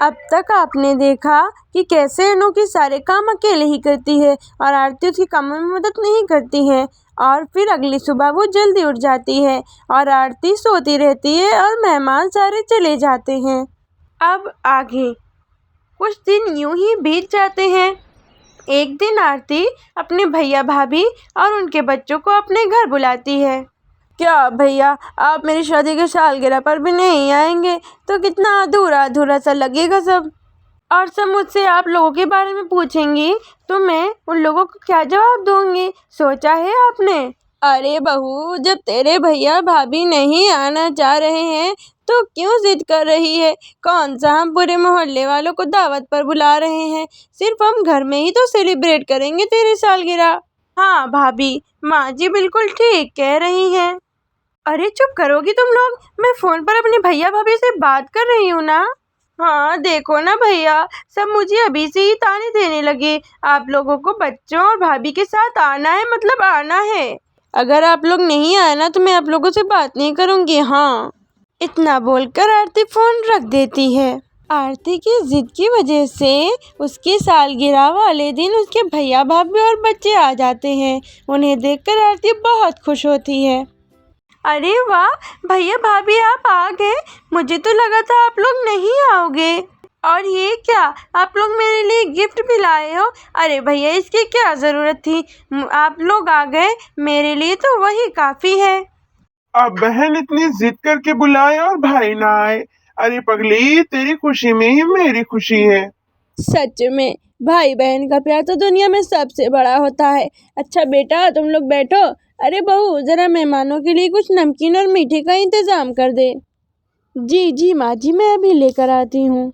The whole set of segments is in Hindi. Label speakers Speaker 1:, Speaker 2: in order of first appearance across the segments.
Speaker 1: अब तक आपने देखा कि कैसे अनोखी सारे काम अकेले ही करती है और आरती उसके कामों में मदद नहीं करती है। और फिर अगली सुबह वो जल्दी उठ जाती है और आरती सोती रहती है और मेहमान सारे चले जाते हैं। अब आगे कुछ दिन यूं ही बीत जाते हैं। एक दिन आरती अपने भैया भाभी और उनके बच्चों को अपने घर बुलाती है। क्या भैया, आप मेरी शादी के सालगिरह पर भी नहीं आएंगे तो कितना अधूरा अधूरा सा लगेगा सब। और सब मुझसे आप लोगों के बारे में पूछेंगी तो मैं उन लोगों को क्या जवाब दूंगी, सोचा है आपने? अरे बहू, जब तेरे भैया भाभी नहीं आना चाह रहे हैं तो क्यों जिद कर रही है? कौन सा हम पूरे मोहल्ले वालों को दावत पर बुला रहे हैं? सिर्फ हम घर में ही तो सेलिब्रेट करेंगे तेरी सालगिरह। हाँ भाभी, माँ जी बिल्कुल ठीक कह रही हैं। अरे चुप करोगी तुम लोग, मैं फोन पर अपने भैया भाभी से बात कर रही हूँ ना। हाँ देखो ना भैया, सब मुझे अभी से ही ताने देने लगे। आप लोगों को बच्चों और भाभी के साथ आना है, मतलब आना है। अगर आप लोग नहीं आए ना तो मैं आप लोगों से बात नहीं करूँगी। हाँ, इतना बोलकर आरती फोन रख देती है। आरती की जिद की वजह से उसकी सालगिरह वाले दिन उसके भैया भाभी और बच्चे आ जाते हैं। उन्हें देखकर आरती बहुत खुश होती है। अरे वाह भैया भाभी, आप आ गए। मुझे तो लगा था आप लोग नहीं आओगे। और ये क्या, आप लोग मेरे लिए गिफ्ट भी लाए हो? अरे भैया, इसकी क्या ज़रूरत थी? आप लोग आ गए, मेरे लिए तो वही काफ़ी है।
Speaker 2: अब बहन इतनी जिद करके बुलाए और भाई ना आए। अरे पगली, तेरी खुशी में ही मेरी खुशी है।
Speaker 1: सच में भाई बहन का प्यार तो दुनिया में सबसे बड़ा होता है। अच्छा बेटा, तुम लोग बैठो। अरे बहू, जरा मेहमानों के लिए कुछ नमकीन और मीठे का इंतजाम कर दे। जी जी माँ जी, मैं अभी लेकर आती हूँ।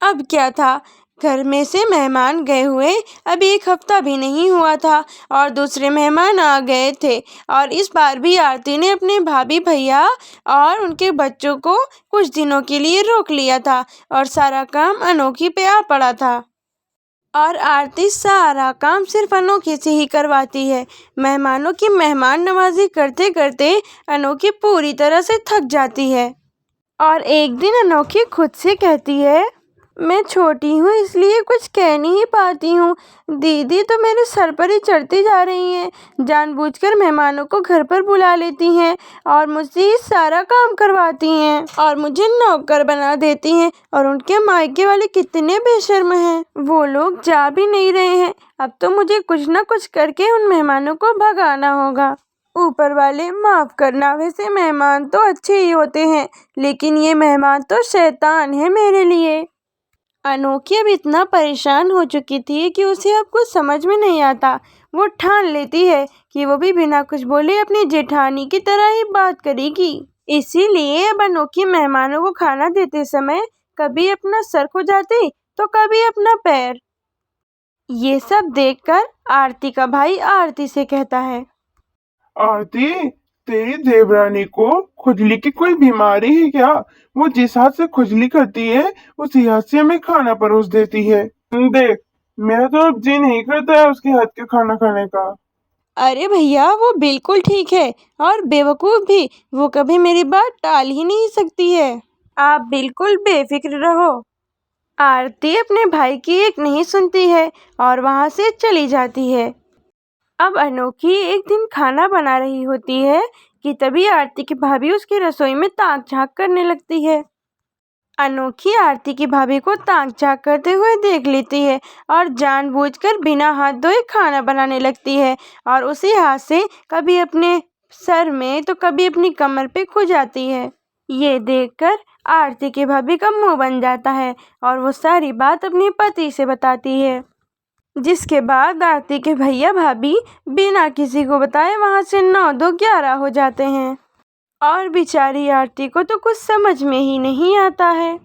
Speaker 1: अब क्या था, घर में से मेहमान गए हुए अभी एक हफ्ता भी नहीं हुआ था और दूसरे मेहमान आ गए थे। और इस बार भी आरती ने अपने भाभी भैया और उनके बच्चों को कुछ दिनों के लिए रोक लिया था और सारा काम अनोखी पे आ पड़ा था। और आरती सारा काम सिर्फ अनोखी से ही करवाती है। मेहमानों की मेहमान नवाजी करते करते अनोखी पूरी तरह से थक जाती है। और एक दिन अनोखी खुद से कहती है, मैं छोटी हूँ इसलिए कुछ कह नहीं पाती हूँ। दीदी तो मेरे सर पर ही चढ़ती जा रही हैं, जानबूझकर मेहमानों को घर पर बुला लेती हैं और मुझसे ही सारा काम करवाती हैं और मुझे नौकर बना देती हैं। और उनके मायके वाले कितने बेशर्म हैं, वो लोग जा भी नहीं रहे हैं। अब तो मुझे कुछ ना कुछ करके उन मेहमानों को भगाना होगा। ऊपर वाले माफ़ करना, वैसे मेहमान तो अच्छे ही होते हैं लेकिन ये मेहमान तो शैतान है मेरे लिए। अनोखी अब इतना परेशान हो चुकी थी कि उसे अब कुछ समझ में नहीं आता। वो ठान लेती है कि वो भी बिना कुछ बोले अपनी जेठानी की तरह ही बात करेगी। इसीलिए अब अनोखी मेहमानों को खाना देते समय कभी अपना सर खुजाती तो कभी अपना पैर। ये सब देखकर आरती का भाई आरती से कहता है,
Speaker 2: आरती, तेरी देवरानी को खुजली की कोई बीमारी है क्या? वो जिस हाथ से खुजली करती है उसी हाथ से हमें खाना परोस देती है। देख, मेरा तो अब जी नहीं करता है उसके हाथ के खाना खाने का।
Speaker 1: अरे भैया, वो बिल्कुल ठीक है और बेवकूफ़ भी। वो कभी मेरी बात टाल ही नहीं सकती है। आप बिल्कुल बेफिक्र रहो। आरती अपने भाई की एक नहीं सुनती है और वहाँ से चली जाती है। अब अनोखी एक दिन खाना बना रही होती है कि तभी आरती की भाभी उसकी रसोई में ताक झांक करने लगती है। अनोखी आरती की भाभी को ताक झांक करते हुए देख लेती है और जानबूझकर बिना हाथ धोए खाना बनाने लगती है और उसी हाथ से कभी अपने सर में तो कभी अपनी कमर पे खो जाती है। ये देखकर आरती की भाभी का मुंह बन जाता है और वो सारी बात अपने पति से बताती है। जिसके बाद आरती के भैया भाभी बिना किसी को बताए वहाँ से 9-2-11 हो जाते हैं और बेचारी आरती को तो कुछ समझ में ही नहीं आता है।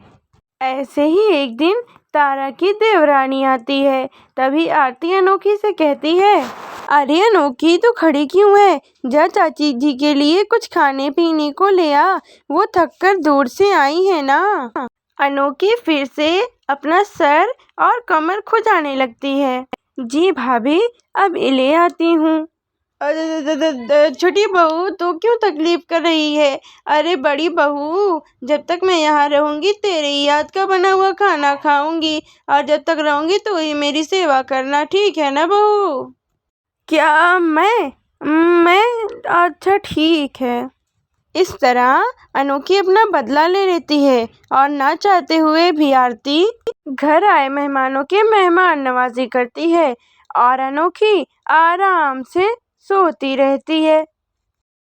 Speaker 1: ऐसे ही एक दिन तारा की देवरानी आती है। तभी आरती अनोखी से कहती है, अरे अनोखी, तू खड़ी क्यों है? जा चाची जी के लिए कुछ खाने पीने को ले आ, वो थक कर दूर से आई है ना। अनोखी फिर से अपना सर और कमर खुजाने लगती है। जी भाभी, अब ले आती हूँ। छोटी बहू तो क्यों तकलीफ कर रही है? अरे बड़ी बहू, जब तक मैं यहाँ रहूंगी तेरी याद का बना हुआ खाना खाऊंगी, और जब तक रहूंगी तो ही मेरी सेवा करना, ठीक है ना बहू? क्या मैं अच्छा ठीक है। इस तरह अनोखी अपना बदला ले लेती है और ना चाहते हुए भी आरती घर आए मेहमानों के मेहमान नवाजी करती है और अनोखी आराम से सोती रहती है।